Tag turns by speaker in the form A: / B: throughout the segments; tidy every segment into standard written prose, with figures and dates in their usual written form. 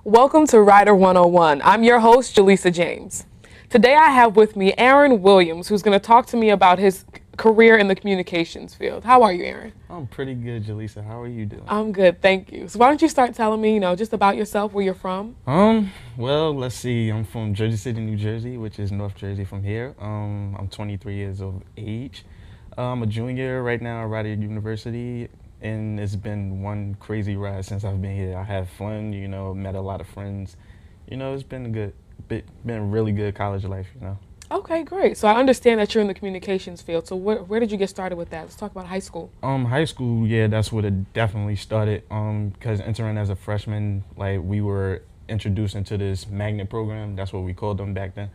A: Welcome to Rider 101. I'm your host, Jaleesa James. Today I have with me Aaron Williams, who's going to talk to me about his career in the communications field. How are you, Aaron?
B: I'm pretty good, Jaleesa. How are you doing?
A: I'm good, thank you. So why don't you start telling me, just about yourself, where you're from?
B: Well, let's see. I'm from Jersey City, New Jersey, which is North Jersey from here. I'm 23 years of age. I'm a junior right now at Rider University, and it's been one crazy ride since I've been here. I have fun, met a lot of friends. It's been been a really good college life,
A: Okay, great. So I understand that you're in the communications field. So where did you get started with that? Let's talk about high school.
B: High school, yeah, that's what it definitely started. Because entering as a freshman, like we were introduced into this magnet program. That's what we called them back then.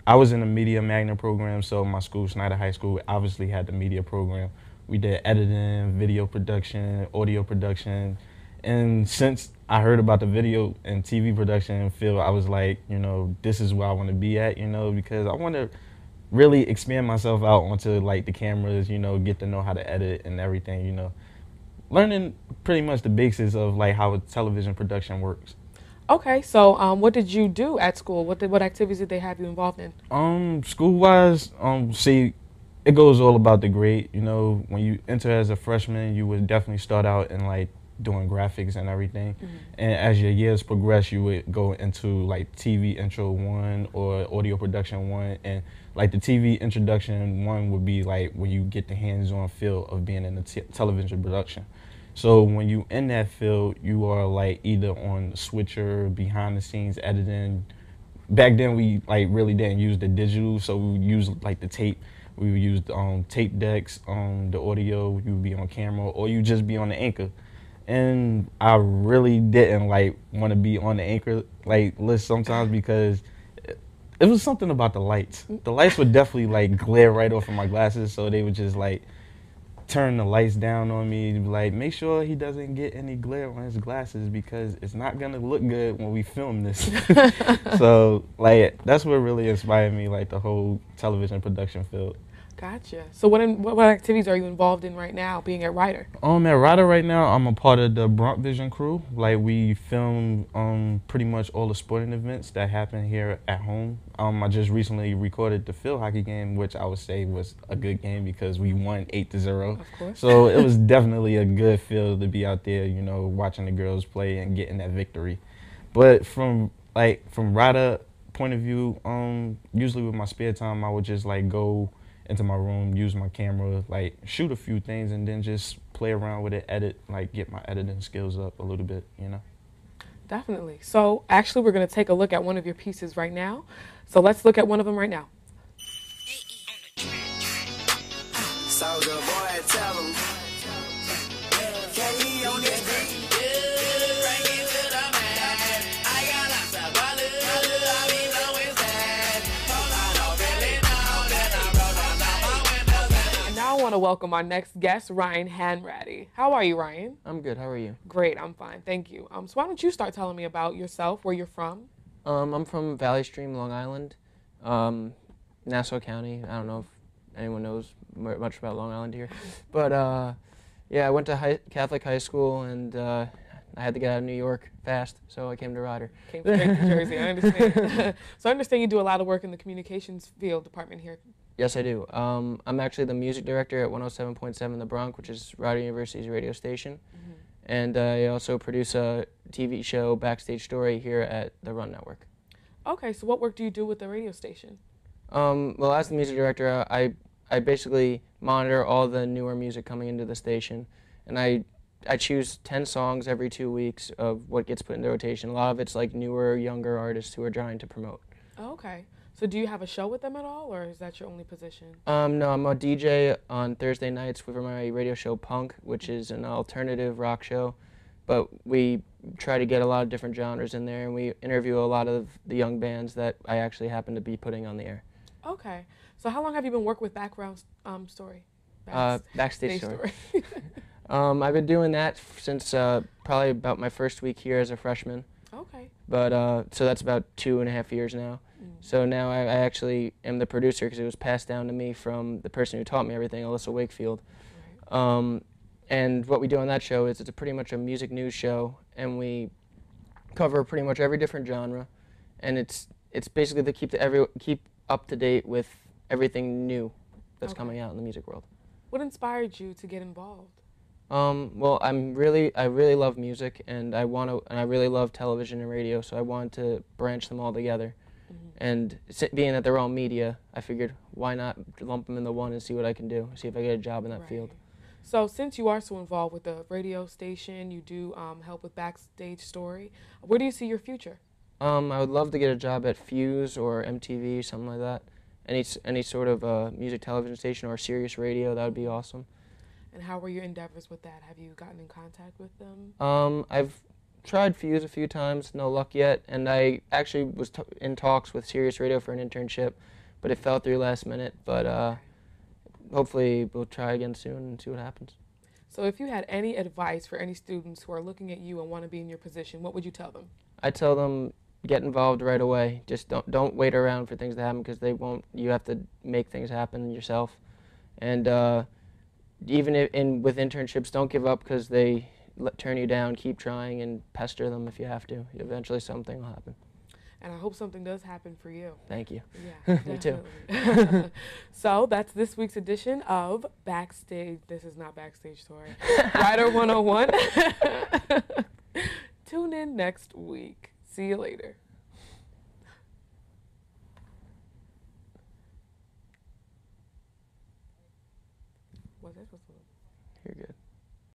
B: I was in the media magnet program, so my school, Snyder High School, obviously had the media program. We did editing, video production, audio production, and since I heard about the video and TV production field, I was like, this is where I want to be at, because I want to really expand myself out onto like the cameras, get to know how to edit and everything, learning pretty much the basics of like how a television production works.
A: Okay, so what did you do at school? What activities did they have you involved in?
B: School-wise, see, it goes all about the grade. When you enter as a freshman, you would definitely start out in like doing graphics and everything. Mm-hmm. And as your years progress, you would go into like TV intro 1 or audio production 1. And like the TV introduction 1 would be like where you get the hands-on feel of being in a television production. So when you in that field, you are like either on the switcher, behind the scenes editing. Back then we like really didn't use the digital, so we would use like the tape. We would use tape decks, the audio, you would be on camera, or you just be on the anchor. And I really didn't like want to be on the anchor like list sometimes because it was something about the lights. The lights would definitely like glare right off of my glasses, so they would just like turn the lights down on me and be like, make sure he doesn't get any glare on his glasses because it's not gonna look good when we film this. So like that's what really inspired me, like the whole television production field.
A: Gotcha. So what activities are you involved in right now, being at Rider?
B: At Rider right now, I'm a part of the Bronx Vision crew. Like we film pretty much all the sporting events that happen here at home. I just recently recorded the field hockey game, which I would say was a good game because we won 8-0.
A: Of course.
B: So it was definitely a good feel to be out there, watching the girls play and getting that victory. But from Rider point of view, usually with my spare time, I would just like go into my room, use my camera, like shoot a few things and then just play around with it, edit, like get my editing skills up a little bit,
A: Definitely. So actually we're going to take a look at one of your pieces right now. So let's look at one of them right now.
C: Soldier boy, tell him. Can he on this beat?
A: I want to welcome our next guest, Ryan Hanratty. How are you, Ryan?
D: I'm good. How are you?
A: Great. I'm fine. Thank you. So why don't you start telling me about yourself, where you're from?
D: I'm from Valley Stream, Long Island, Nassau County. I don't know if anyone knows much about Long Island here, but yeah, I went to Catholic high school and I had to get out of New York fast, so I came to Rider.
A: Came straight to Jersey. I understand. So I understand you do a lot of work in the communications field department here.
D: Yes, I do. I'm actually the music director at 107.7 The Bronx, which is Rider University's radio station. Mm-hmm. And I also produce a TV show, Backstage Story, here at the Run Network.
A: Okay, so what work do you do with the radio station?
D: Well, as the music director, I basically monitor all the newer music coming into the station. And I choose 10 songs every 2 weeks of what gets put into rotation. A lot of it's like newer, younger artists who are trying to promote.
A: Oh, okay. So do you have a show with them at all, or is that your only position?
D: No, I'm a DJ on Thursday nights for my radio show Punk, which is an alternative rock show. But we try to get a lot of different genres in there, and we interview a lot of the young bands that I actually happen to be putting on the air.
A: Okay. So how long have you been working with Background Story?
D: Backstage Story. I've been doing that since probably about my first week here as a freshman.
A: Okay.
D: But so that's about 2.5 years now. So now I actually am the producer because it was passed down to me from the person who taught me everything, Alyssa Wakefield. Right. And what we do on that show is it's pretty much a music news show, and we cover pretty much every different genre, and it's basically to keep up to date with everything new that's
A: Okay.
D: coming out in the music world.
A: What inspired you to get involved?
D: Well, I really love music, and I really love television and radio, so I wanted to branch them all together. And being that they're all media, I figured why not lump them into one and see what I can do, see if I get a job in that field.
A: So since you are so involved with the radio station, you do help with Backstage Story. Where do you see your future?
D: I would love to get a job at Fuse or MTV, something like that. Any sort of music television station or Sirius Radio, that would be awesome.
A: And how were your endeavors with that? Have you gotten in contact with them?
D: I've tried Fuse a few times, no luck yet, and I actually was in talks with Sirius Radio for an internship, but it fell through last minute. But hopefully we'll try again soon and see what happens.
A: So if you had any advice for any students who are looking at you and want to be in your position, what would you tell them?
D: I tell them get involved right away. Just don't wait around for things to happen, because they won't. You have to make things happen yourself. And even with internships, don't give up because they turn you down. Keep trying and pester them if you have to. Eventually something will happen.
A: And I hope something does happen for you.
D: Thank you.
A: Yeah,
D: Me too.
A: definitely. So that's this week's edition of Backstage. This is not Backstage Story. Writer 101. Tune in next week. See you later. Was I supposed to?
D: You're good.